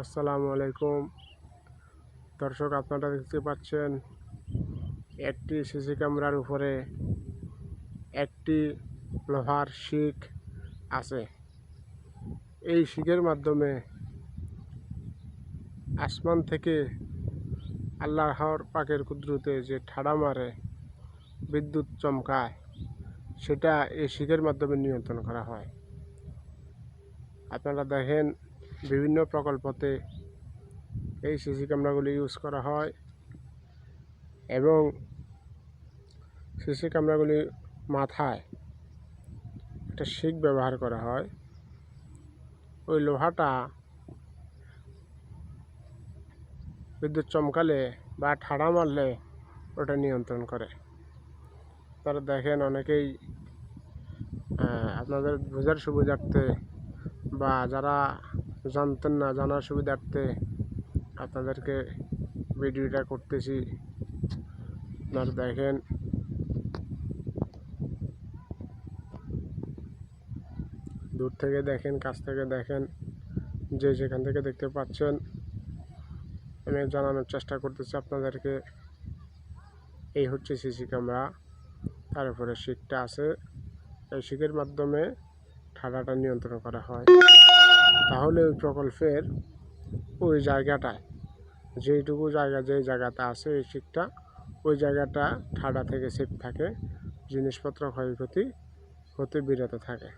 আসসালামু আলাইকুম দর্শক, আপনারা দেখতে পাচ্ছেন একটি সিসি ক্যামেরার উপরে একটি লোহার শিক আছে। এই শিকের মাধ্যমে আসমান থেকে আল্লাহর পাকের কুদরতে যে ঠাড়া মারে, বিদ্যুৎ চমকায়, সেটা এই শিকের মাধ্যমে নিয়ন্ত্রণ করা হয়। আপনারা দেখেন বিভিন্ন প্রকল্পতে এই সিসি ক্যামেরাগুলি ইউজ করা হয় এবং সিসি ক্যামেরাগুলির মাথায় একটা শিক ব্যবহার করা হয়। ওই লোহাটা বিদ্যুৎ চমকালে বা ঠাড়া মারলে ওটা নিয়ন্ত্রণ করে। তারা দেখেন অনেকেই আপনাদের বোঝার সুবিধার্থে বা যারা জানতেন না জানার সুবিধার্থে আপনাদেরকে ভিডিওটা করতেছি। আপনারা দেখেন দূর থেকে দেখেন, কাছ থেকে দেখেন, যে যেখান থেকে দেখতে পাচ্ছেন, আমি জানানোর চেষ্টা করতেছি আপনাদেরকে। এই হচ্ছে সিসি ক্যামেরা, তার উপরে শিকটা আছে। এই শিকের মাধ্যমে ঠাড়াটা নিয়ন্ত্রণ করা হয়। তাহলে ওই প্রকল্পের ওই জায়গাটায় যেইটুকু জায়গা যেই জায়গাতে আছে এই শিকটা, ওই জায়গাটা ঠাড়া থেকে সেফ থাকে, জিনিসপত্র ক্ষয়ক্ষতি হতে বিরত থাকে।